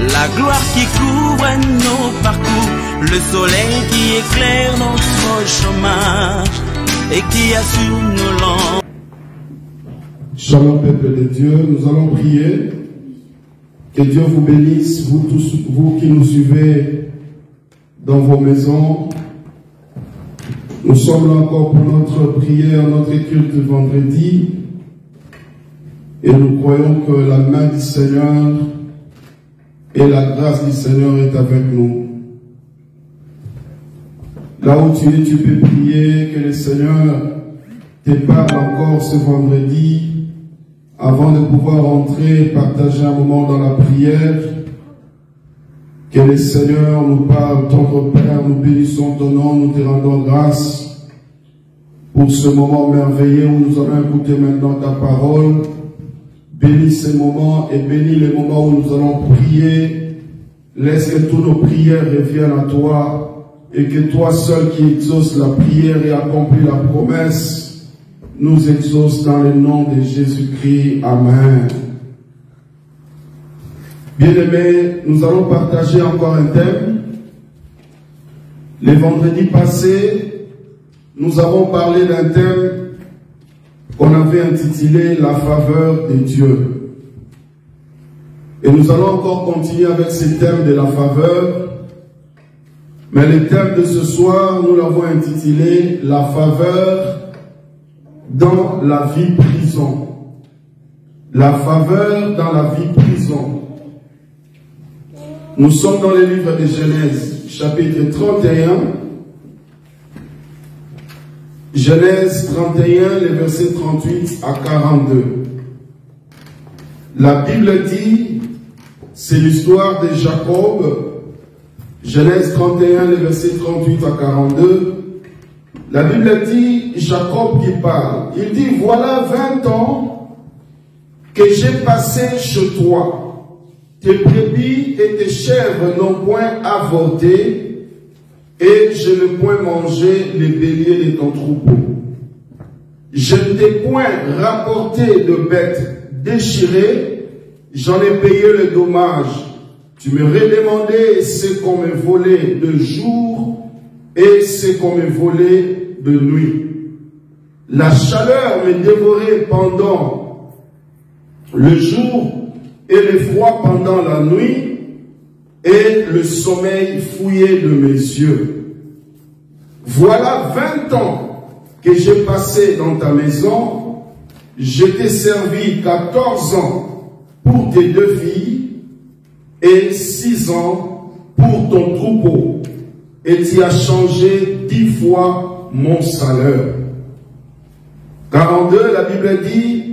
la gloire qui couvre nos parcours, le soleil qui éclaire notre chemin et qui assure nos langues. Shalom peuple de Dieu, nous allons prier. Que Dieu vous bénisse, vous tous, vous qui nous suivez dans vos maisons. Nous sommes là encore pour notre prière, notre culte vendredi. Et nous croyons que la main du Seigneur et la grâce du Seigneur est avec nous. Là où tu es, tu peux prier, que le Seigneur te parle encore ce vendredi, avant de pouvoir entrer et partager un moment dans la prière. Que le Seigneur nous parle, ton Père, nous bénissons ton nom, nous te rendons grâce pour ce moment merveilleux où nous allons écouter maintenant ta parole. Bénis ces moments et bénis les moments où nous allons prier. Laisse que toutes nos prières reviennent à toi et que toi seul qui exauces la prière et accomplis la promesse nous exauce dans le nom de Jésus-Christ. Amen. Bien-aimés, nous allons partager encore un thème. Les vendredis passés, nous avons parlé d'un thème qu'on avait intitulé « La faveur de Dieu ». Et nous allons encore continuer avec ce thème de la faveur. Mais le thème de ce soir, nous l'avons intitulé « La faveur dans la vie prison ». La faveur dans la vie prison. Nous sommes dans le livre de Genèse, chapitre 31. Genèse 31, les versets 38 à 42. La Bible dit, c'est l'histoire de Jacob. Genèse 31, les versets 38 à 42. La Bible dit, Jacob qui parle, il dit, voilà 20 ans que j'ai passé chez toi. Tes brebis et tes chèvres n'ont point avorté, et je n'ai point mangé les béliers de ton troupeau. Je ne t'ai point rapporté de bêtes déchirées, j'en ai payé le dommage. Tu me redemandais ce qu'on me volait de jour et ce qu'on me volait de nuit. La chaleur me dévorait pendant le jour et le froid pendant la nuit, et le sommeil fouillait de mes yeux. Voilà 20 ans que j'ai passé dans ta maison, je t'ai servi 14 ans pour tes 2 filles, et 6 ans pour ton troupeau, et tu as changé 10 fois mon salaire. 42, la Bible dit,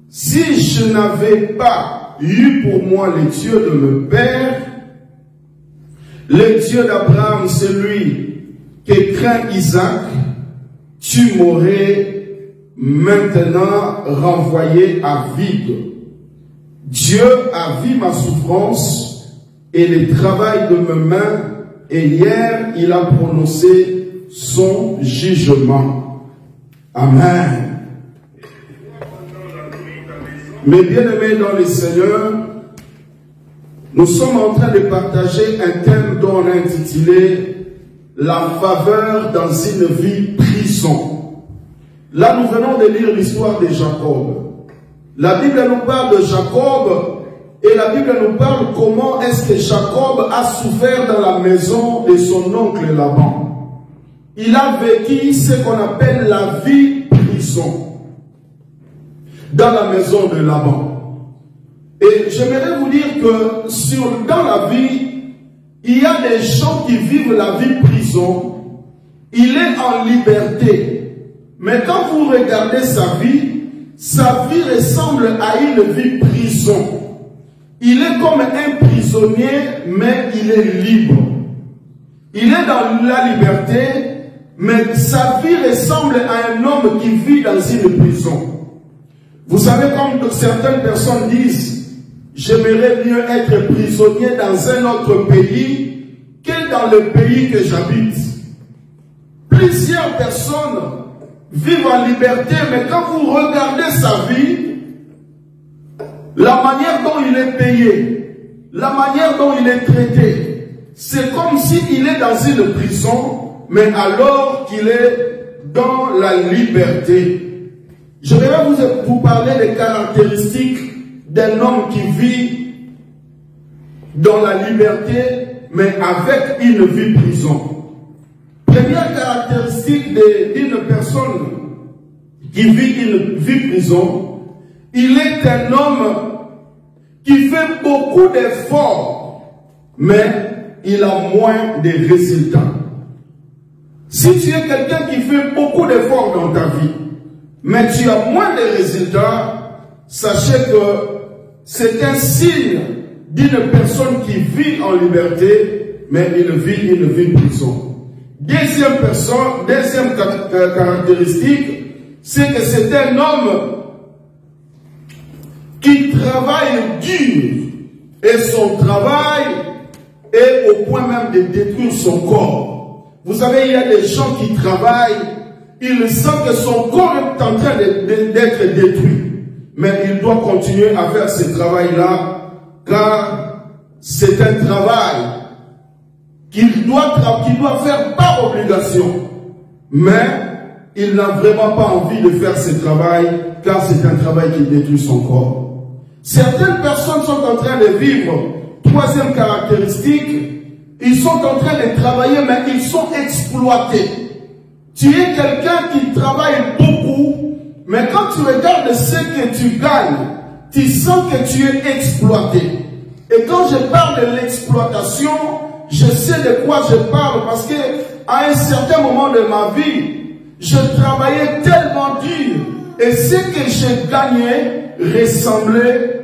si je n'avais pas eu pour moi le Dieu de mon père, le Dieu d'Abraham, celui qui craint Isaac, tu m'aurais maintenant renvoyé à vide. Dieu a vu ma souffrance et le travail de mes mains, et hier il a prononcé son jugement. Amen. Mais bien aimés dans le Seigneur, nous sommes en train de partager un thème dont on a intitulé « La faveur dans une vie prison ». Là, nous venons de lire l'histoire de Jacob. La Bible nous parle de Jacob et la Bible nous parle comment est-ce que Jacob a souffert dans la maison de son oncle Laban. Il a vécu ce qu'on appelle la vie prison dans la maison de Laban. Et j'aimerais vous dire que dans la vie, il y a des gens qui vivent la vie prison. Il est en liberté. Mais quand vous regardez sa vie ressemble à une vie prison. Il est comme un prisonnier, mais il est libre. Il est dans la liberté, mais sa vie ressemble à un homme qui vit dans une prison. Vous savez, comme certaines personnes disent, j'aimerais mieux être prisonnier dans un autre pays que dans le pays que j'habite. Plusieurs personnes vivent en liberté, mais quand vous regardez sa vie, la manière dont il est payé, la manière dont il est traité, c'est comme s'il est dans une prison, mais alors qu'il est dans la liberté. Je vais vous parler des caractéristiques d'un homme qui vit dans la liberté, mais avec une vie prison. Première caractéristique d'une personne qui vit une vie prison, il est un homme qui fait beaucoup d'efforts, mais il a moins de résultats. Si tu es quelqu'un qui fait beaucoup d'efforts dans ta vie, mais tu as moins de résultats, sachez que c'est un signe d'une personne qui vit en liberté, mais il vit une vie prison. Deuxième caractéristique, c'est que c'est un homme qui travaille dur, et son travail est au point même de détruire son corps. Vous savez, il y a des gens qui travaillent, ils sentent que son corps est en train d'être détruit, mais il doit continuer à faire ce travail-là, car c'est un travail qu'il doit faire par obligation, mais il n'a vraiment pas envie de faire ce travail, car c'est un travail qui détruit son corps. Certaines personnes sont en train de vivre, troisième caractéristique, ils sont en train de travailler, mais ils sont exploités. Tu es quelqu'un qui travaille beaucoup, mais quand tu regardes ce que tu gagnes, tu sens que tu es exploité. Et quand je parle de l'exploitation, je sais de quoi je parle, parce que à un certain moment de ma vie, je travaillais tellement dur, et ce que je gagnais ressemblait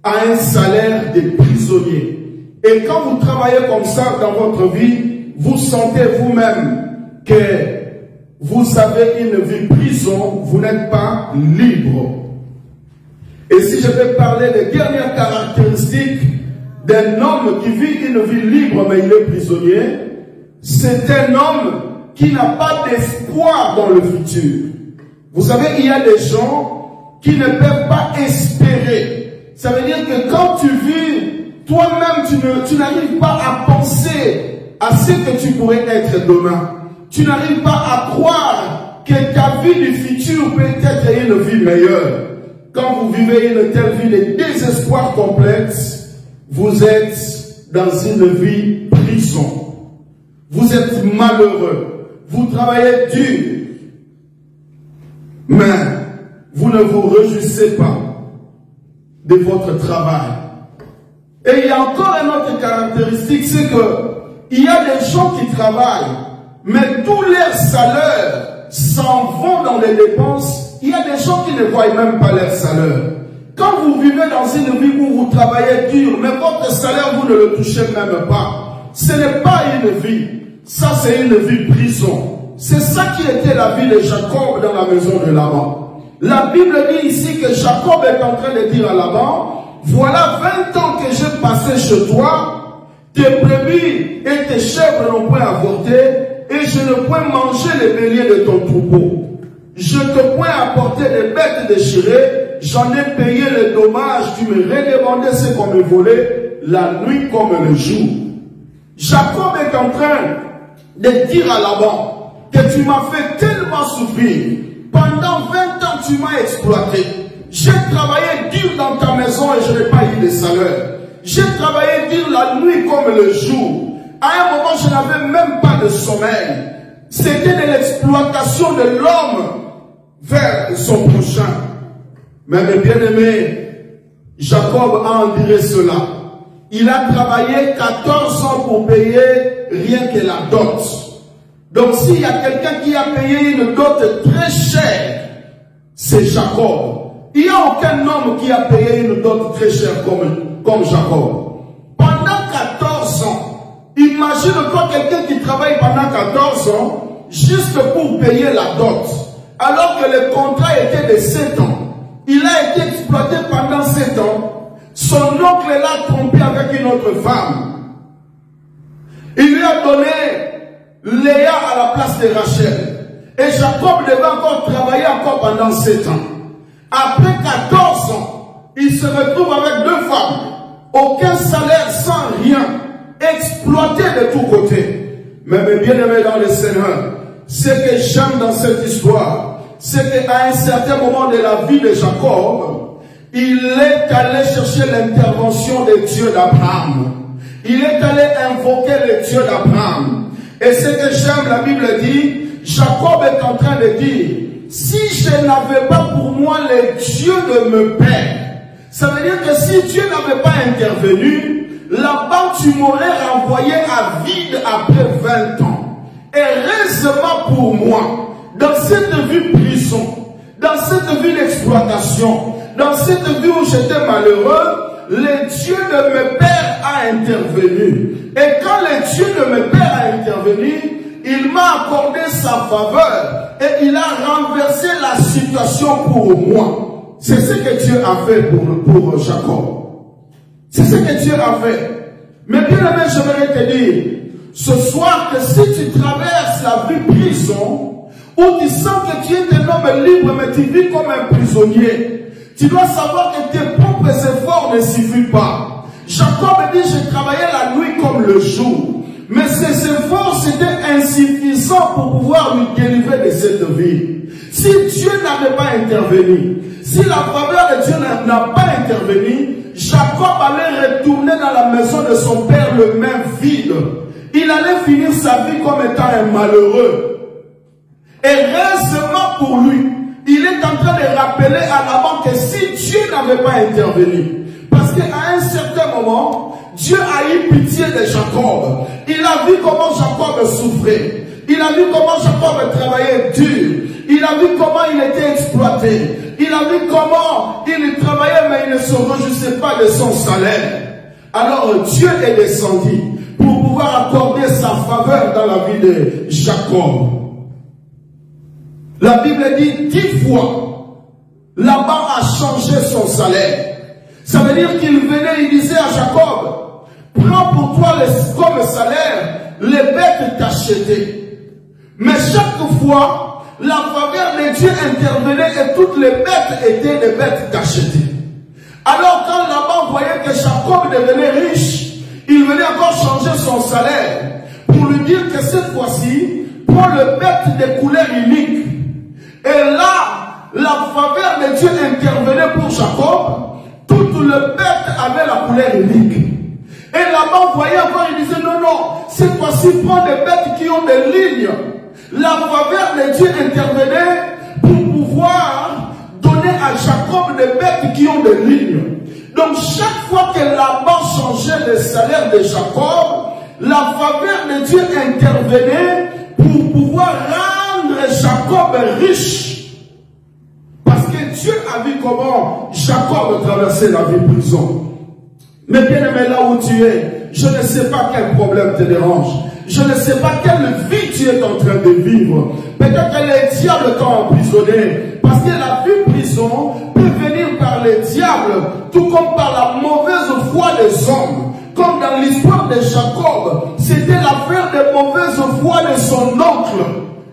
à un salaire de prisonnier. Et quand vous travaillez comme ça dans votre vie, vous sentez vous-même que vous avez une vie prison, vous n'êtes pas libre. Et si je vais parler des dernières caractéristiques d'un homme qui vit une vie libre mais il est prisonnier, c'est un homme qui n'a pas d'espoir dans le futur. Vous savez, il y a des gens qui ne peuvent pas espérer. Ça veut dire que quand tu vis, toi-même, tu n'arrives pas à penser à ce que tu pourrais être demain. Tu n'arrives pas à croire que ta vie du futur peut être une vie meilleure. Quand vous vivez une telle vie de désespoir complexe, vous êtes dans une vie prison. Vous êtes malheureux. Vous travaillez dur. Mais vous ne vous réjouissez pas de votre travail. Et il y a encore une autre caractéristique, c'est que il y a des gens qui travaillent, mais tous leurs salaires s'en vont dans les dépenses. Il y a des gens qui ne voient même pas leur salaire. Quand vous vivez dans une vie où vous travaillez dur, mais votre salaire, vous ne le touchez même pas. Ce n'est pas une vie. Ça, c'est une vie prison. C'est ça qui était la vie de Jacob dans la maison de Laban. La Bible dit ici que Jacob est en train de dire à Laban, voilà 20 ans que j'ai passé chez toi, tes brebis et tes chèvres n'ont point avorté, et je ne point manger les béliers de ton troupeau. Je te point apporté des bêtes déchirées, j'en ai payé les dommages, tu me redemandais ce qu'on me volait, la nuit comme le jour. Jacob est en train de dire à Laban que tu m'as fait tellement souffrir. Pendant 20 ans, tu m'as exploité. J'ai travaillé dur dans ta maison et je n'ai pas eu de salaire. J'ai travaillé dur la nuit comme le jour. À un moment, je n'avais même pas de sommeil. C'était de l'exploitation de l'homme vers son prochain. Mais mes bien-aimés, Jacob a enduré cela. Il a travaillé 14 ans pour payer rien que la dot. Donc s'il y a quelqu'un qui a payé une dot très chère, c'est Jacob. Il n'y a aucun homme qui a payé une dot très chère comme Jacob. Pendant 14 ans, imagine-toi quelqu'un qui travaille pendant 14 ans juste pour payer la dot. Alors que le contrat était de 7 ans. Il a été exploité pendant 7 ans. Son oncle l'a trompé avec une autre femme. Il lui a donné Léa à la place de Rachel. Et Jacob devait encore travailler encore pendant 7 ans. Après 14 ans, il se retrouve avec 2 femmes. Aucun salaire exploité de tous côtés. Mais mes bien-aimés dans le Seigneur, ce que j'aime dans cette histoire, c'est qu'à un certain moment de la vie de Jacob, il est allé chercher l'intervention de Dieu d'Abraham. Il est allé invoquer le Dieu d'Abraham. Et ce que j'aime, la Bible dit, Jacob est en train de dire, si je n'avais pas pour moi le Dieu de mon père, ça veut dire que si Dieu n'avait pas intervenu, là-bas tu m'aurais renvoyé à vide après 20 ans. Et heureusement pour moi, dans cette vie prison, dans cette vie d'exploitation, dans cette vie où j'étais malheureux, le Dieu de mes pères a intervenu. Et quand le Dieu de mes pères a intervenu, il m'a accordé sa faveur et il a renversé la situation pour moi. C'est ce que Dieu a fait pour Jacob. C'est ce que Dieu a fait. Mais bien aimé, j'aimerais te dire, ce soir, que si tu traverses la vie prison, où tu sens que tu es un homme libre, mais tu vis comme un prisonnier, tu dois savoir que tes propres efforts ne suffisent pas. Jacob dit, j'ai travaillé la nuit comme le jour. Mais ses efforts, c'était insuffisant pour pouvoir lui délivrer de cette vie. Si Dieu n'avait pas intervenu, si la faveur de Dieu n'a pas intervenu, Jacob allait retourner dans la maison de son père le même vide. Il allait finir sa vie comme étant un malheureux. Et heureusement pour lui, il est en train de rappeler à Laban que si Dieu n'avait pas intervenu, parce qu'à un certain moment, Dieu a eu pitié de Jacob. Il a vu comment Jacob souffrait. Il a vu comment Jacob travaillait dur. Il a vu comment il était exploité. Il a vu comment il travaillait mais il ne se réjouissait pas de son salaire. Alors Dieu est descendu pour pouvoir accorder sa faveur dans la vie de Jacob. La Bible dit 10 fois, Laban a changé son salaire. Ça veut dire qu'il venait, il disait à Jacob, prends pour toi comme salaire les bêtes t'achetées. Mais chaque fois, la faveur de Dieu intervenait et toutes les bêtes étaient des bêtes t'achetées. Alors quand Laban voyait que Jacob devenait riche, il venait encore changer son salaire pour lui dire que cette fois-ci, prends les bêtes de couleur unique. Et là, la faveur de Dieu intervenait pour Jacob. Toutes les bêtes avaient la couleur unique. Et Laban voyait encore, il disait non, non, cette fois-ci, prends des bêtes qui ont des lignes. La faveur de Dieu intervenait pour pouvoir donner à Jacob des bêtes qui ont des lignes. Donc chaque fois que Laban changeait le salaire de Jacob, la faveur de Dieu intervenait pour pouvoir rendre Jacob riche. Parce que Dieu a vu comment Jacob traversait la vie de prison. Mais bien aimé, là où tu es, je ne sais pas quel problème te dérange. Je ne sais pas quelle vie tu es en train de vivre. Peut-être que les diables t'ont emprisonné. Parce que la vie prison peut venir par les diables, tout comme par la mauvaise foi des hommes. Comme dans l'histoire de Jacob, c'était l'affaire de mauvaise foi de son oncle.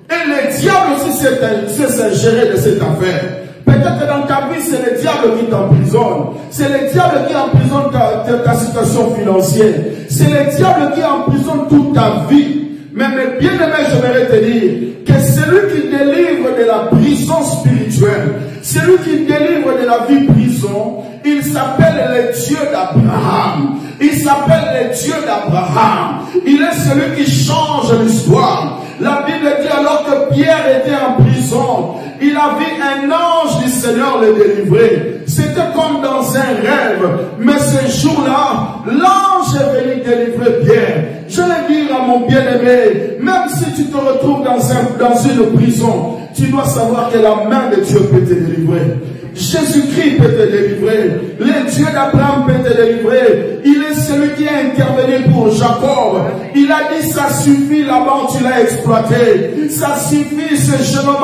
Et le diable aussi s'est ingéré de cette affaire. Peut-être que dans ta vie, c'est le diable qui t'emprisonne. C'est le diable qui emprisonne ta situation financière. C'est le diable qui emprisonne toute ta vie. Mais bien aimé, j'aimerais te dire que celui qui délivre de la prison spirituelle, celui qui délivre de la vie prison, il s'appelle le Dieu d'Abraham. Il s'appelle le Dieu d'Abraham. Il est celui qui change l'histoire. La Bible dit alors que Pierre était en prison, il a vu un ange du Seigneur le délivrer. C'était comme dans un rêve. Mais ce jour-là, l'ange est venu délivrer Pierre. Je vais dire à mon bien-aimé, même si tu te retrouves dans une prison, tu dois savoir que la main de Dieu peut te délivrer. Jésus-Christ peut te délivrer. Le Dieu d'Abraham peut te délivrer. Il est celui qui a intervenu pour Jacob. Il a dit ça suffit, là-bas tu l'as exploité. Ça suffit, ce jeune homme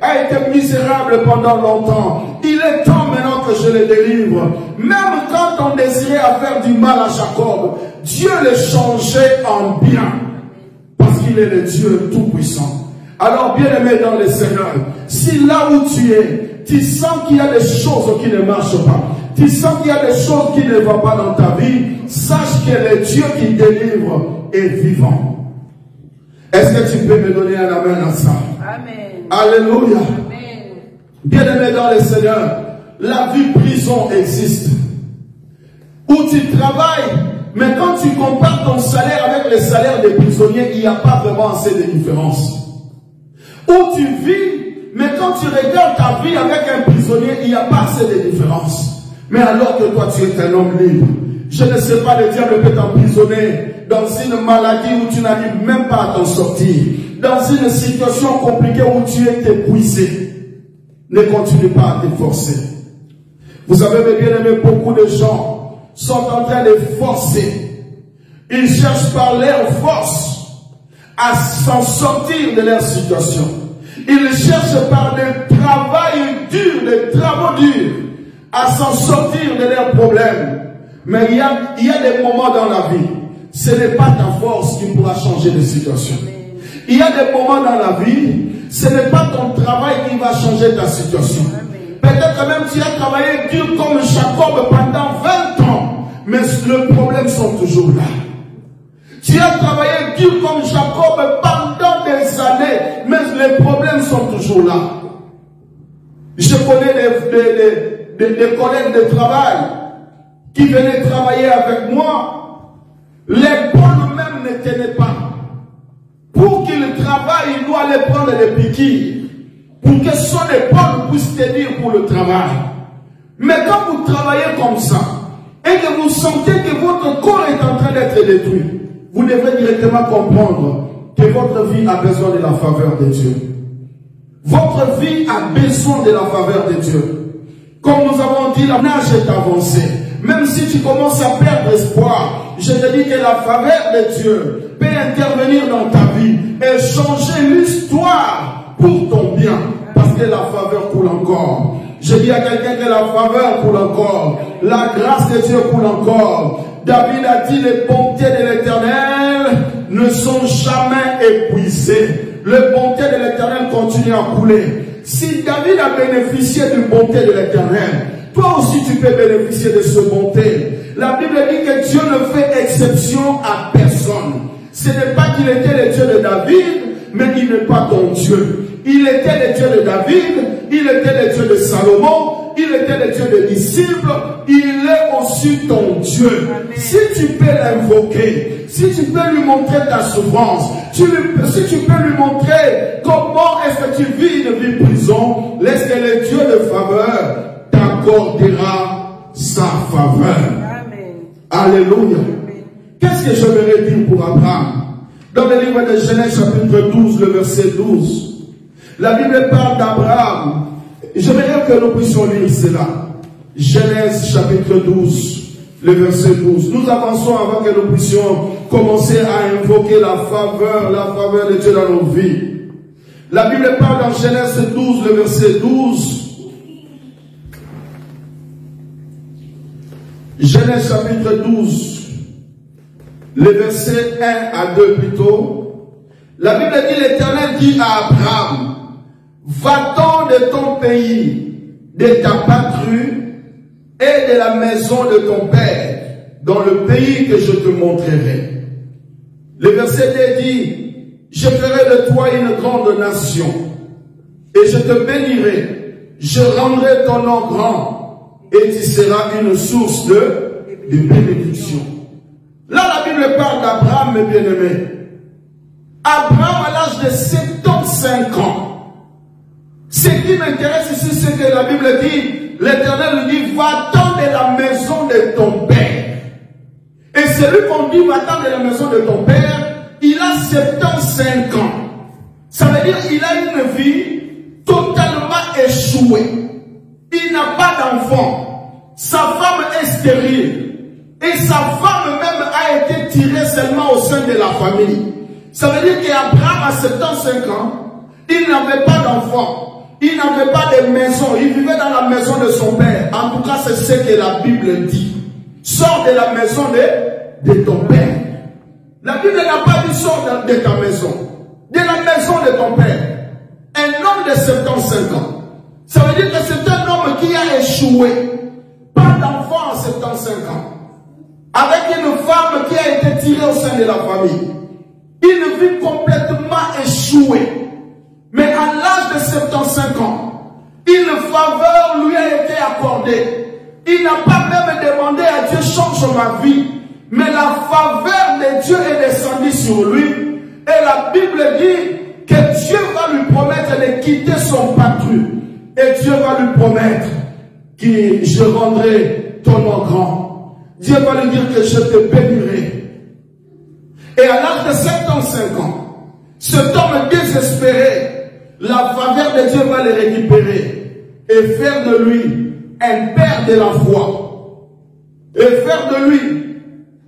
a été misérable pendant longtemps. Il est temps maintenant que je le délivre. Même quand on désirait faire du mal à Jacob, Dieu le changeait en bien. Parce qu'il est le Dieu tout-puissant. Alors bien aimé dans le Seigneur, si là où tu es, tu sens qu'il y a des choses qui ne marchent pas, tu sens qu'il y a des choses qui ne vont pas dans ta vie, sache que le Dieu qui délivre est vivant. Est-ce que tu peux me donner un amen à ça? Amen. Alléluia. Amen. Bien-aimé dans le Seigneur, la vie prison existe. Où tu travailles, mais quand tu compares ton salaire avec le salaire des prisonniers, il n'y a pas vraiment assez de différence. Où tu vis, mais quand tu regardes ta vie avec un prisonnier, il n'y a pas assez de différence. Mais alors que toi tu es un homme libre, je ne sais pas, le diable peut t'emprisonner dans une maladie où tu n'arrives même pas à t'en sortir, dans une situation compliquée où tu es épuisé. Ne continue pas à t'efforcer. Vous avez bien aimé, beaucoup de gens sont en train de forcer. Ils cherchent par leur force à s'en sortir de leur situation. Ils cherchent par des travail durs, des travaux durs, à s'en sortir de leurs problèmes. Mais il y a des moments dans la vie, ce n'est pas ta force qui pourra changer de situation. Il y a des moments dans la vie, ce n'est pas ton travail qui va changer ta situation. Peut-être même tu as travaillé dur comme Jacob pendant 20 ans, mais les problèmes sont toujours là. Tu as travaillé dur comme Jacob pendant des années, mais les problèmes sont toujours là. Je connais des collègues de travail qui venaient travailler avec moi. L'épaule même ne tenait pas. Pour qu'il travaille, il doit aller prendre des piqûres pour que son épaule puisse tenir pour le travail. Mais quand vous travaillez comme ça et que vous sentez que votre corps est en train d'être détruit, vous devez directement comprendre que votre vie a besoin de la faveur de Dieu. Votre vie a besoin de la faveur de Dieu. Comme nous avons dit, l'âge est avancé. Même si tu commences à perdre espoir, je te dis que la faveur de Dieu peut intervenir dans ta vie et changer l'histoire pour ton bien. Parce que la faveur coule encore. Je dis à quelqu'un que la faveur coule encore. La grâce de Dieu coule encore. David a dit, les bontés de l'Éternel ne sont jamais épuisées. Les bontés de l'Éternel continuent à couler. Si David a bénéficié d'une bonté de l'Éternel, toi aussi tu peux bénéficier de cette bonté. La Bible dit que Dieu ne fait exception à personne. Ce n'est pas qu'il était le Dieu de David, mais il n'est pas ton Dieu. Il était le Dieu de David, il était le Dieu de Salomon, il était le Dieu des disciples, il est aussi ton Dieu. Amen. Si tu peux l'invoquer, si tu peux lui montrer ta souffrance, si tu peux lui montrer comment est-ce que tu vis une vie prison, laisse que le Dieu de faveur t'accordera sa faveur. Amen. Alléluia. Qu'est-ce que j'aimerais dire pour Abraham? Dans le livre de Genèse chapitre 12, le verset 12, la Bible parle d'Abraham. J'aimerais que nous puissions lire cela. Genèse chapitre 12, le verset 12. Nous avançons avant que nous puissions commencer à invoquer la faveur de Dieu dans nos vies. La Bible parle dans Genèse 12, le verset 12. Genèse chapitre 12, le verset 1 à 2 plutôt. La Bible dit, l'Éternel dit à Abraham, va-t'en de ton pays, de ta patrie et de la maison de ton père, dans le pays que je te montrerai. Le verset 2 dit, je ferai de toi une grande nation, et je te bénirai, je rendrai ton nom grand, et tu seras une source de bénédiction. Là, la Bible parle d'Abraham, mes bien-aimés. Abraham, à l'âge de 75 ans, ce qui m'intéresse ici, c'est que la Bible dit, l'Éternel lui dit, va-t'en de la maison de ton père. Et celui qu'on dit, va-t'en de la maison de ton père, il a 75 ans. Ça veut dire qu'il a une vie totalement échouée. Il n'a pas d'enfant. Sa femme est stérile. Et sa femme même a été tirée seulement au sein de la famille. Ça veut dire qu'Abraham, à 75 ans, il n'avait pas d'enfant. Il n'avait pas de maison. Il vivait dans la maison de son père. En tout cas, c'est ce que la Bible dit. Sors de la maison de ton père. La Bible n'a pas dit sors de ta maison. De la maison de ton père. Un homme de 75 ans. Ça veut dire que c'est un homme qui a échoué. pas d'enfant à 75 ans, avec une femme qui a été tirée au sein de la famille, une vie complètement échouée, mais à l'âge de 75 ans, une faveur lui a été accordée. Il n'a pas même demandé à Dieu, change ma vie, mais la faveur de Dieu est descendue sur lui, et la Bible dit que Dieu va lui promettre de quitter son patrie, et Dieu va lui promettre que je rendrai ton nom grand. Dieu va lui dire que je te bénirai. Et à l'âge de 75 ans, cet homme désespéré, la faveur de Dieu va le récupérer et faire de lui un père de la foi. Et faire de lui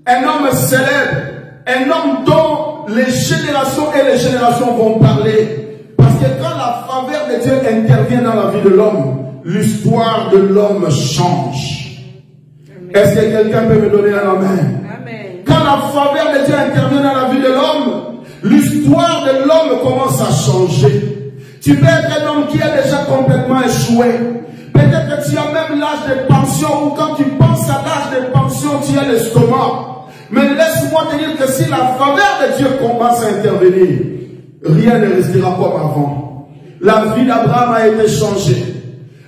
un homme célèbre, un homme dont les générations et les générations vont parler. Parce que quand la faveur de Dieu intervient dans la vie de l'homme, l'histoire de l'homme change. Est-ce que quelqu'un peut me donner un amen? Amen. Quand la faveur de Dieu intervient dans la vie de l'homme, l'histoire de l'homme commence à changer. Tu peux être un homme qui est déjà complètement échoué. Peut-être que tu as même l'âge de pension, ou quand tu penses à l'âge de pension, tu as l'estomac. Mais laisse-moi te dire que si la faveur de Dieu commence à intervenir, rien ne restera comme avant. La vie d'Abraham a été changée.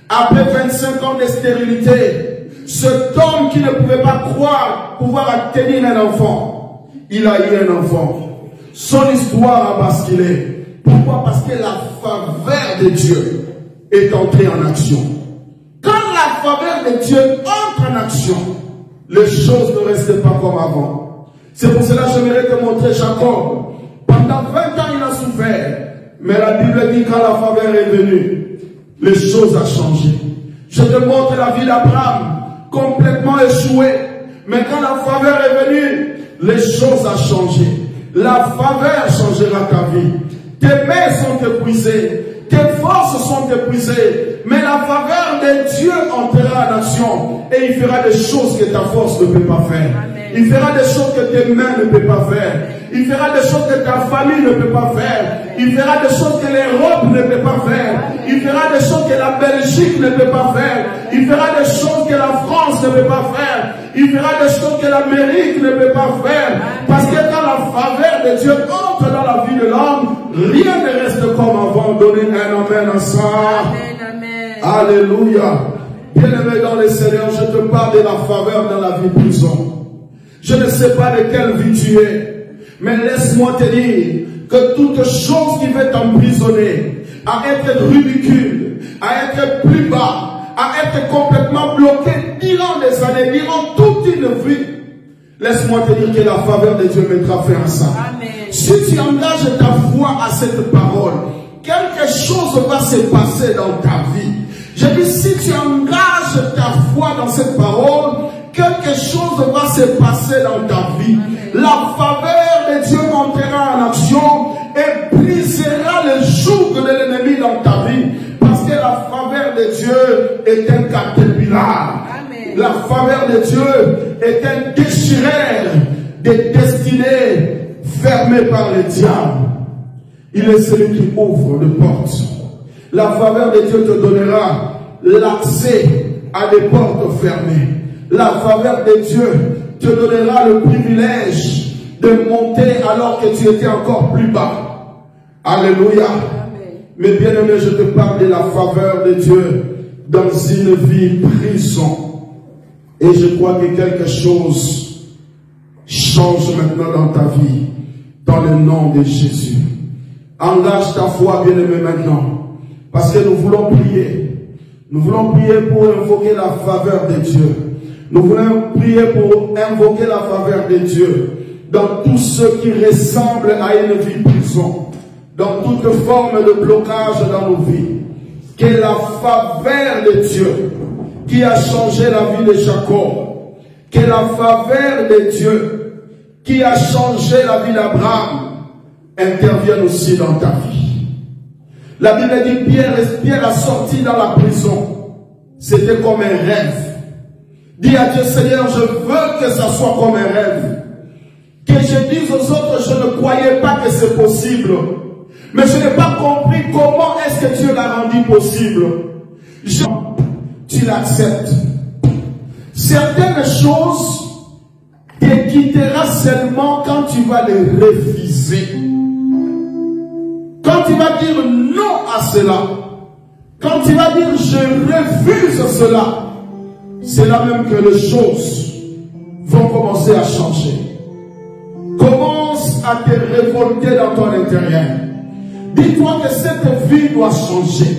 Après 25 ans de stérilité, cet homme qui ne pouvait pas croire pouvoir obtenir un enfant, il a eu un enfant. Son histoire a basculé. Pourquoi? Parce que la faveur de Dieu est entrée en action. Quand la faveur de Dieu entre en action, les choses ne restent pas comme avant. C'est pour cela que j'aimerais te montrer Jacob. Pendant 20 ans, il a souffert. Mais la Bible dit quand la faveur est venue, les choses ont changé. Je te montre la vie d'Abraham, complètement échouée. Mais quand la faveur est venue, les choses ont changé. La faveur changera ta vie. Tes mains sont épuisées, tes forces sont épuisées, mais la faveur de Dieu entrera en action et il fera des choses que ta force ne peut pas faire. Amen. Il fera des choses que tes mains ne peuvent pas faire. Il fera des choses que ta famille ne peut pas faire. Il fera des choses que l'Europe ne peut pas faire. Il fera des choses que la Belgique ne peut pas faire. Il fera des choses que la France ne peut pas faire. Il fera des choses que l'Amérique ne peut pas faire. Parce que quand la faveur de Dieu entre dans la vie de l'homme, rien ne reste comme avant. Donnez un amen à ça. Alléluia. Bien-aimé dans le Seigneur, je te parle de la faveur dans la vie prison. Je ne sais pas de quelle vie tu es, mais laisse-moi te dire que toute chose qui veut t'emprisonner, à être ridicule, à être plus bas, à être complètement bloqué durant des années, durant toute une vie, laisse-moi te dire que la faveur de Dieu mettra fin à ça. Amen. Si tu engages ta foi à cette parole, quelque chose va se passer dans ta vie. Je dis, si tu engages ta foi dans cette parole, quelque chose va se passer dans ta vie. La faveur de Dieu montera en action et brisera le joug de l'ennemi dans ta vie. Parce que la faveur de Dieu est un caterpillar. La faveur de Dieu est un déchireur des destinées fermées par le diable. Il est celui qui ouvre les portes. La faveur de Dieu te donnera l'accès à des portes fermées. La faveur de Dieu te donnera le privilège de monter alors que tu étais encore plus bas. Alléluia. Mais bien aimé, je te parle de la faveur de Dieu dans une vie prison. Et je crois que quelque chose change maintenant dans ta vie. Dans le nom de Jésus. Engage ta foi, bien aimé, maintenant. Parce que nous voulons prier. Nous voulons prier pour invoquer la faveur de Dieu. Nous voulons prier pour invoquer la faveur de Dieu dans tout ce qui ressemble à une vie prison, dans toute forme de blocage dans nos vies. Que la faveur de Dieu qui a changé la vie de Jacob, que la faveur de Dieu qui a changé la vie d'Abraham intervienne aussi dans ta vie. La Bible dit Pierre a sorti dans la prison. C'était comme un rêve. Dis à Dieu, Seigneur, je veux que ça soit comme un rêve. Que je dise aux autres, je ne croyais pas que c'est possible. Mais je n'ai pas compris comment est-ce que Dieu l'a rendu possible. Tu l'acceptes. Certaines choses te quitteront seulement quand tu vas les refuser. Quand tu vas dire non à cela, quand tu vas dire je refuse cela, c'est là même que les choses vont commencer à changer. Commence à te révolter dans ton intérieur. Dis-toi que cette vie doit changer.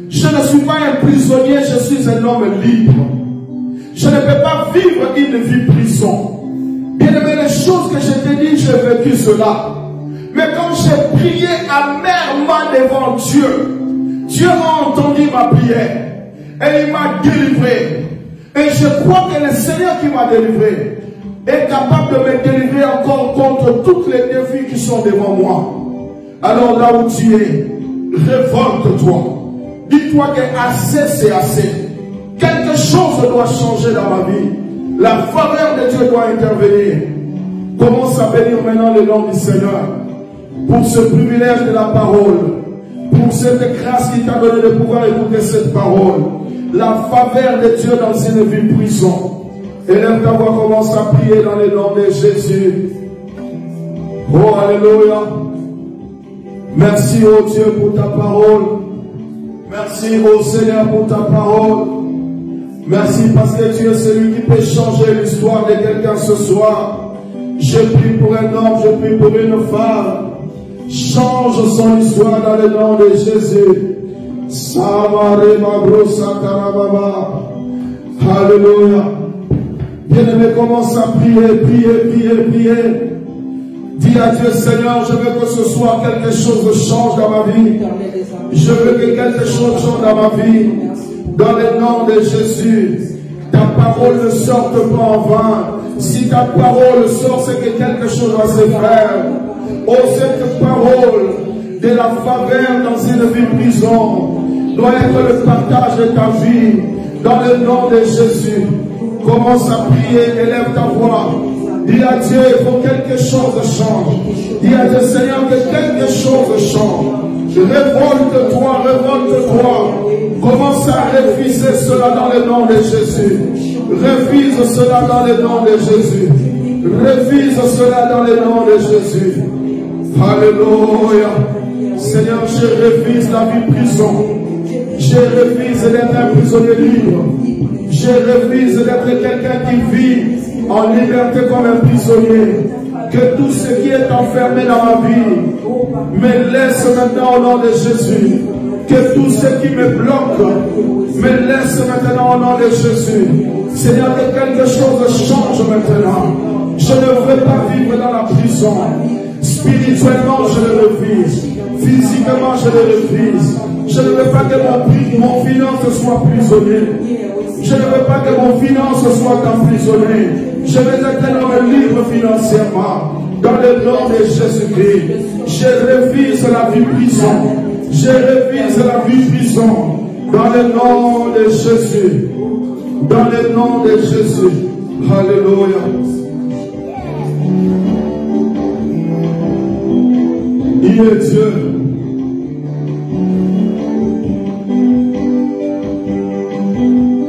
Je ne suis pas un prisonnier, je suis un homme libre. Je ne peux pas vivre une vie prison. Bien aimé, les choses que je t'ai dit, j'ai vécu cela. Mais quand j'ai prié amèrement devant Dieu, Dieu a entendu ma prière et il m'a délivré. Et je crois que le Seigneur qui m'a délivré est capable de me délivrer encore contre toutes les défis qui sont devant moi. Alors là où tu es, révolte-toi. Dis-toi que assez c'est assez. Quelque chose doit changer dans ma vie. La faveur de Dieu doit intervenir. Commence à bénir maintenant le nom du Seigneur pour ce privilège de la parole, pour cette grâce qui t'a donné de pouvoir écouter cette parole. La faveur de Dieu dans une vie prison. Élève ta voix, commence à prier dans le nom de Jésus. Oh, alléluia. Merci, oh Dieu, pour ta parole. Merci, oh Seigneur, pour ta parole. Merci parce que tu es celui qui peut changer l'histoire de quelqu'un ce soir. Je prie pour un homme, je prie pour une femme. Change son histoire dans le nom de Jésus. Alléluia. Bien-aimé, commence à prier, prier. Dis à Dieu, Seigneur, je veux que ce soir quelque chose change dans ma vie. Je veux que quelque chose change dans ma vie. Dans le nom de Jésus. Ta parole ne sorte pas en vain. Si ta parole sort, c'est que quelque chose va se faire. Oh, cette parole de la faveur dans une vie prison doit être le partage de ta vie. Dans le nom de Jésus. Commence à prier, élève ta voix. Dis à Dieu, il faut que quelque chose change. Dis à Dieu, Seigneur, que quelque chose change. Révolte-toi, révolte-toi. Commence à refuser cela dans le nom de Jésus. Refuse cela dans le nom de Jésus. Refuse cela dans le nom de Jésus. Alléluia. Seigneur, je refuse la vie prison. Je refuse d'être un prisonnier libre. Je refuse d'être quelqu'un qui vit en liberté comme un prisonnier. Que tout ce qui est enfermé dans ma vie me laisse maintenant au nom de Jésus. Que tout ce qui me bloque me laisse maintenant au nom de Jésus. Seigneur, que quelque chose change maintenant. Je ne veux pas vivre dans la prison. Spirituellement, je le refuse. Physiquement, je le refuse. Je ne veux pas que mon finance soit prisonnier. Je ne veux pas que mon finance soit emprisonné. Je veux être un homme libre financièrement. Dans le nom de Jésus-Christ. Je refuse la vie prison. Je refuse la vie prison. Dans le nom de Jésus. Dans le nom de Jésus. Alléluia. Il est Dieu.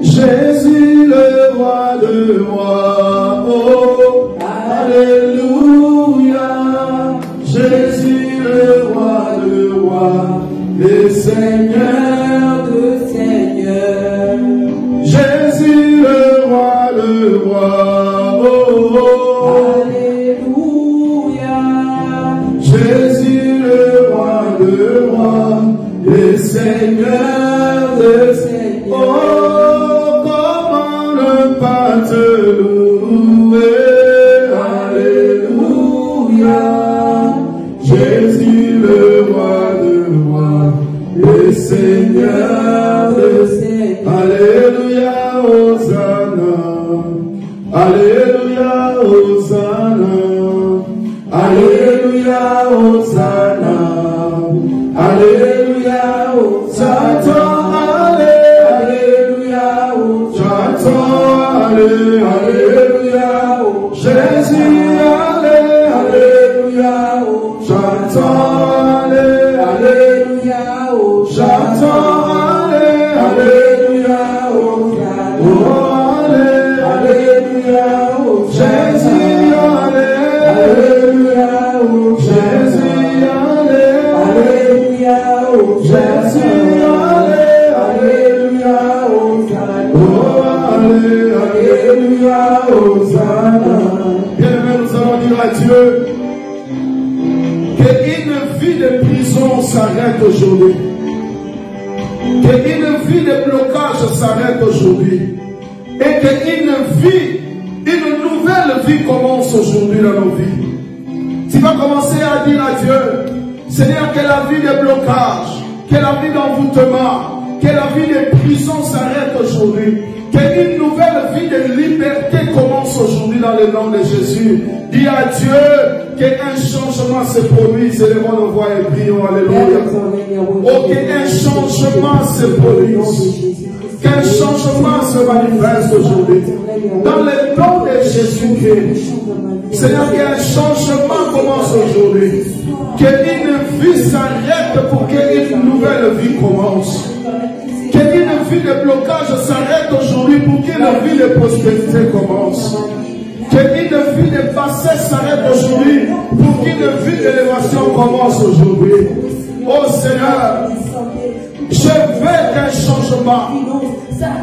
Jésus le roi de moi, oh, alléluia. Jésus le roi de roi, le Seigneur de Seigneur. Jésus le roi, oh, oh, alléluia. Jésus le roi, le Seigneur de Seigneur. Oh, comment ne pas te louer, alléluia. Jésus le roi, le Seigneur de Seigneur. Alléluia, Hosanna. Alléluia, Hosanna. Alléluia, Hosanna. Alléluia, Hosanna. Alléluia, Hosanna. Alléluia, Jésus, alléluia, j'entends, alléluia, j'entends, alléluia, oh, alléluia. Dieu, qu'une vie de prison s'arrête aujourd'hui. Qu'une vie de blocage s'arrête aujourd'hui. Et qu'une vie, une nouvelle vie commence aujourd'hui dans nos vies. Tu vas commencer à dire à Dieu, Seigneur, que la vie de blocage, que la vie d'envoûtement, que la vie de prison s'arrête aujourd'hui. Qu'une nouvelle vie de liberté commence aujourd'hui dans le nom de Jésus. Dis à Dieu qu'un changement se produise. Élevons nos voix et prions. Alléluia. Oh, qu'un changement se produise. Qu'un changement se manifeste aujourd'hui. Dans le nom de Jésus-Christ. Seigneur, qu'un changement commence aujourd'hui. Qu'une vie s'arrête pour qu'une nouvelle vie commence. Qu'une vie de blocage s'arrête aujourd'hui pour qu'une vie de prospérité commence. Qu'une vie de passé s'arrête aujourd'hui pour qu'une vie d'élévation commence aujourd'hui. Oh Seigneur, je veux qu'un changement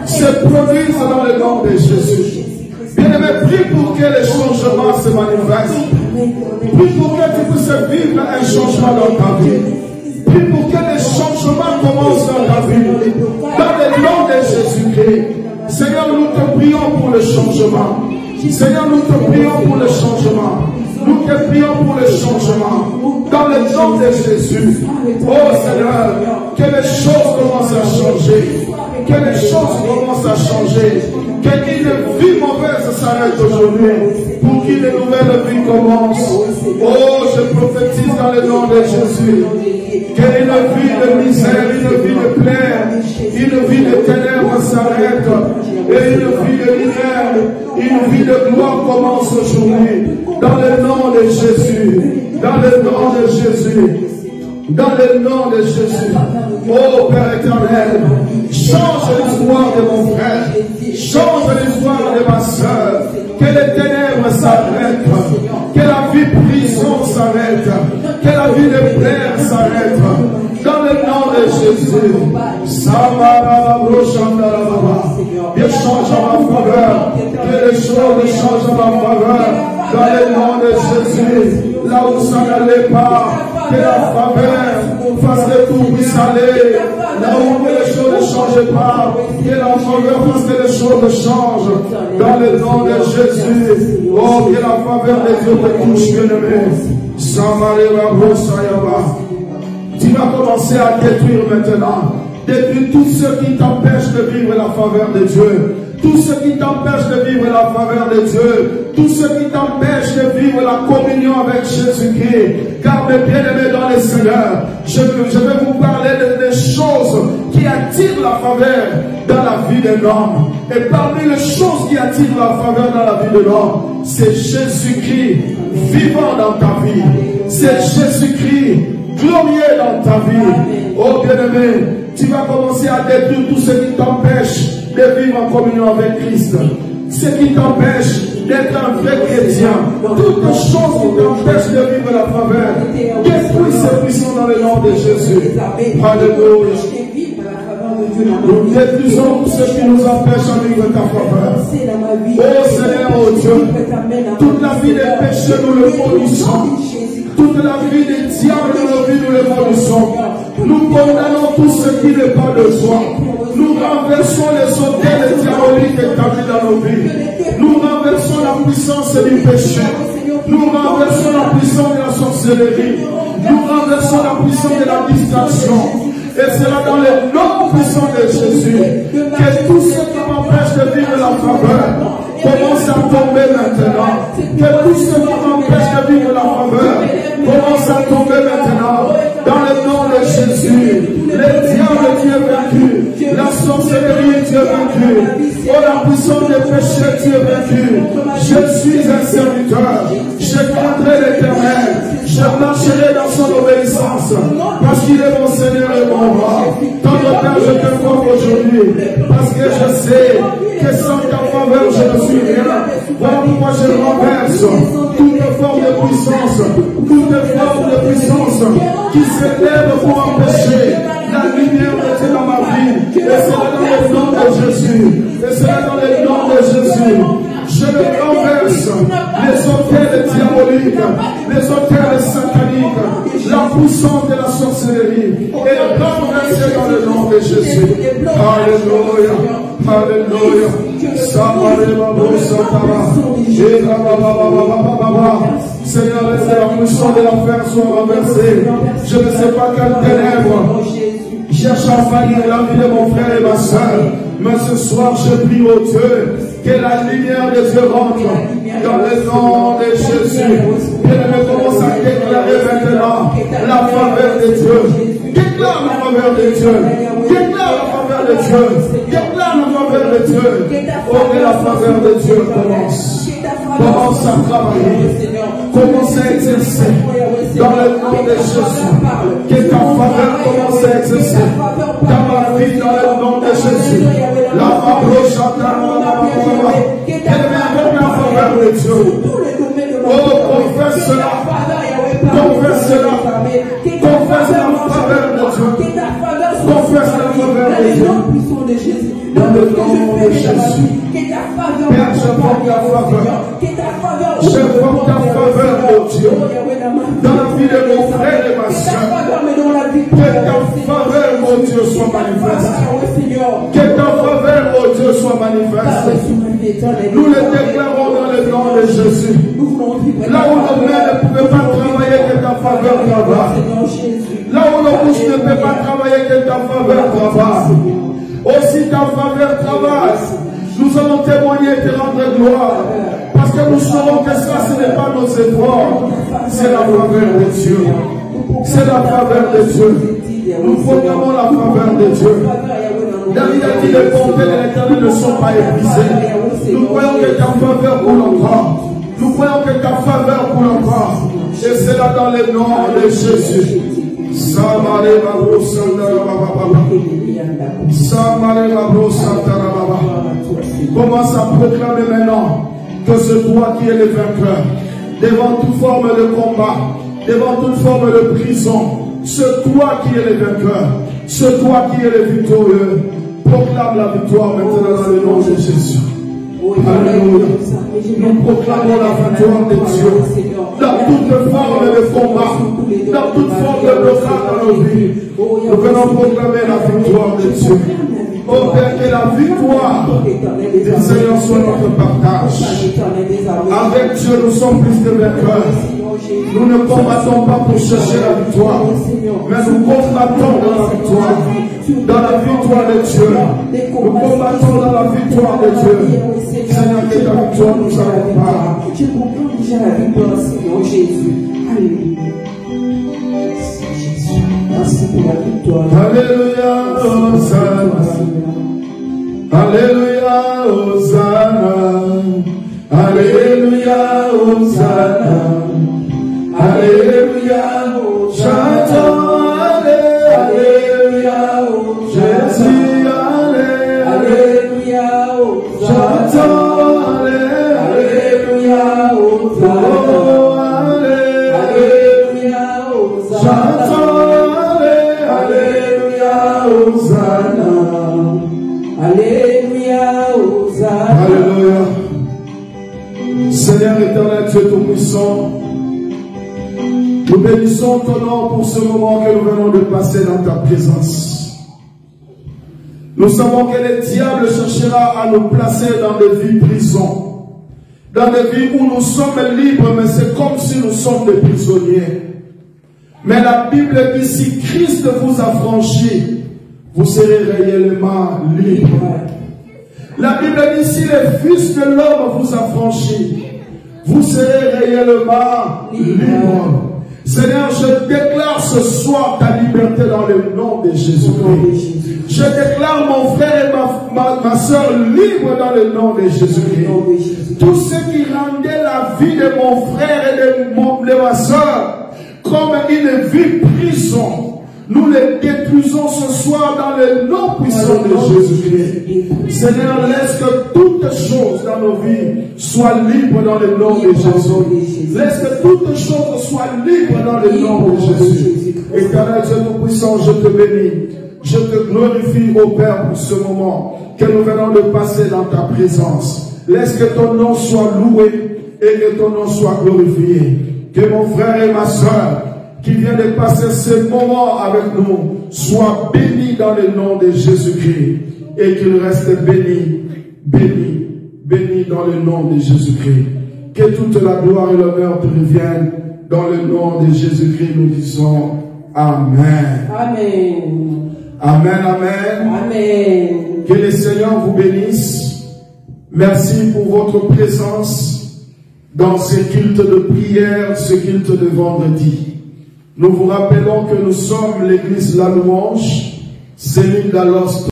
se produise dans le nom de Jésus. Bien-aimé, prie pour que le changement se manifeste. Prie pour que tu puisses vivre un changement dans ta vie. Prie pour que les changements commencent dans ta vie. Dans le nom de Jésus-Christ. Seigneur, nous te prions pour le changement. Seigneur, nous te prions pour le changement. Nous te prions pour le changement. Dans le nom de Jésus. Oh Seigneur, que les choses commencent à changer. Que les choses commencent à changer. Qu'une vie mauvaise s'arrête aujourd'hui pour qu'une nouvelle vie commence. Oh, je prophétise dans le nom de Jésus. Qu'une vie de misère, une vie de plaie, une vie de ténèbres s'arrête. Et une vie de lumière, une vie de gloire commence aujourd'hui. Dans le nom de Jésus. Dans le nom de Jésus. Dans le nom de Jésus. Oh Père éternel, change l'histoire de mon frère. Change l'histoire de ma soeur. Que les ténèbres s'arrêtent. Que la vie prison s'arrête. Que la vie de plaie s'arrête. Dans le nom de Jésus. Dieu change en ma faveur. Que les choses changent en ma faveur. Dans le nom de Jésus. Là où ça n'allait pas. Que la faveur fasse le tout puisse aller. Là où les choses ne changent pas. Que la faveur fasse que les choses changent. Dans le nom de Jésus. Oh, que la faveur de Dieu te touche, bien-aimé. Tu vas commencer à détruire maintenant. Détruire tout ce qui t'empêche de vivre la faveur de Dieu. Tout ce qui t'empêche de vivre la faveur de Dieu. Tout ce qui t'empêche de vivre la communion avec Jésus-Christ. Car mes bien-aimés dans le Seigneur, je vais vous parler des choses qui attirent la faveur dans la vie d'un homme. Et parmi les choses qui attirent la faveur dans la vie de l'homme, c'est Jésus-Christ vivant dans ta vie. C'est Jésus-Christ glorieux dans ta vie. Oh bien-aimé, tu vas commencer à détruire tout ce qui t'empêche de vivre en communion avec Christ. Ce qui t'empêche d'être un vrai chrétien. Toutes les choses qui t'empêchent de vivre la faveur. Détruis ces puissants dans le nom de Jésus. Alléluia. Nous détruisons tout ce qui nous empêche de vivre ta faveur. Oh Seigneur, oh Dieu, toute la vie des péchés, nous le maudissons. Toute la vie des diables, nous le maudissons. Nous condamnons tout ce qui n'est pas de toi. Nous renversons les hôtels diaboliques établis dans nos vies. Nous renversons la puissance du péché. Nous renversons la puissance de la sorcellerie. Nous renversons la puissance de la distraction. Et c'est là dans le nom puissant de Jésus que tout ce qui m'empêche de vivre la faveur commence à tomber maintenant. Que tout ce qui m'empêche de vivre la faveur commence à tomber maintenant. Dans le nom de Jésus. Le diable qui est vaincu. La sorcellerie qui est vaincue. Oh, la puissance des péchés qui est vaincue. Je suis un serviteur. Je craindrai l'Éternel. Je marcherai dans son obéissance. Parce qu'il est mon Seigneur et mon roi. Tendre Père, je te vois aujourd'hui. Parce que je sais que sans ta faveur, je ne suis rien. Voilà pourquoi je renverse toute forme de puissance. Toute forme de puissance qui s'élève pour empêcher la lumière de Dieu dans ma vie. Et c'est dans le nom de Jésus. Et c'est dans le nom de Jésus. Je renverse les hôtels diaboliques les hôtels sataniques, la puissance de la sorcellerie est renversée dans le nom de Jésus. Alléluia, alléluia. Seigneur, laisse la puissance de l'enfer soit renversée. Je ne sais pas quelle ténèbre cherche à envahir la vie de mon frère et ma soeur. Mais ce soir, je prie au Dieu que la lumière de Dieu rentre dans le nom de Jésus. Bien-aimé, commence à déclarer maintenant la faveur de Dieu. Déclare la faveur de Dieu. Déclare la faveur de Dieu. Déclare la faveur de Dieu. Oh, que la faveur de Dieu commence. Commence à travailler. Commence à exercer dans le nom de Jésus. Que ta faveur commence à exercer dans ma vie dans le nom de Jésus. La approche à ta maman. Avec la faveur de Dieu. Oh, confesse cela. Confesse cela. Confesse la faveur de Dieu. Confesse la faveur de Dieu. Dans le nom de Jésus. Père, je porte ta faveur. Je porte ta faveur, mon Dieu. Dans la vie de mon frère et ma soeur. Que ta faveur, mon Dieu, soit manifeste. Que ta faveur, mon Dieu, soit manifeste. Nous le déclarons dans le nom de Jésus. Là où nos mains ne pouvaient pas travailler, que ta faveur travaille. Là où nos bouches ne peuvent pas travailler, que ta faveur travaille. Aussi ta faveur travaille. Nous allons témoigner et te rendre gloire. Parce que nous saurons que ça, ce n'est pas nos efforts. C'est la faveur de Dieu. C'est la faveur de Dieu. Nous proclamons la faveur de Dieu. David a dit les bontés de l'Éternel ne sont pas épuisées. Nous croyons que ta faveur coule encore. Nous croyons que ta faveur coule encore. Et c'est là dans le nom de Jésus. Commence à proclamer maintenant que c'est toi qui es le vainqueur. Devant toute forme de combat, devant toute forme de prison, c'est toi qui es le vainqueur. C'est toi qui es le victorieux. Proclame la victoire maintenant dans le nom de Jésus. Alléluia. Nous proclamons la victoire de Dieu dans toute forme de combat, dans toute forme de blocage dans nos vies. Nous venons proclamer la victoire de Dieu. Oh Père, que la victoire du Seigneur soit notre partage. Avec Dieu, nous sommes plus que vainqueurs. Nous ne combattons pas pour chercher la victoire, mais nous combattons dans la victoire. Dans la victoire de Dieu. Nous combattons dans la victoire de Dieu. Seigneur, que ta victoire nous accompagne. Je proclame déjà la victoire, Seigneur Jésus. Alléluia. Merci pour la victoire. Alléluia, Hosanna. Alléluia, Hosanna. Alléluia, Hosanna. Alléluia, chantons, Alléluia, Jésus, Alléluia, chantons, Alléluia, Alléluia, chantons, Alléluia, Hosanna. Alléluia, Hosanna. Alléluia. Seigneur éternel, Dieu tout-puissant, nous bénissons ton nom pour ce moment que nous venons de passer dans ta présence. Nous savons que le diable cherchera à nous placer dans des vies prisons, dans des vies où nous sommes libres, mais c'est comme si nous sommes des prisonniers. Mais la Bible dit, si Christ vous a franchi, vous serez réellement libres. La Bible dit, si le Fils de l'homme vous a franchi, vous serez réellement libres. Seigneur, je déclare ce soir ta liberté dans le nom de Jésus-Christ. Je déclare mon frère et ma soeur libres dans le nom de Jésus-Christ. Tout ce qui rendait la vie de mon frère et de ma soeur comme une vie prison, nous les détruisons ce soir dans le nom puissant de Jésus-Christ. Seigneur, laisse que toutes choses dans nos vies soient libres dans le nom de Jésus. Laisse que toutes choses soient libres dans le nom de Jésus. Éternel Dieu Tout-Puissant, je te bénis. Je te glorifie, ô Père, pour ce moment que nous venons de passer dans ta présence. Laisse que ton nom soit loué et que ton nom soit glorifié. Que mon frère et ma soeur qui vient de passer ce moment avec nous soient bénis dans le nom de Jésus-Christ et qu'ils restent bénis, bénis, bénis dans le nom de Jésus-Christ. Que toute la gloire et l'honneur te reviennent dans le nom de Jésus-Christ. Nous disons Amen. Amen. Amen, amen. Amen. Que le Seigneur vous bénisse. Merci pour votre présence dans ce culte de prière, ce culte de vendredi. Nous vous rappelons que nous sommes l'église La Louange, cellule d'Alost.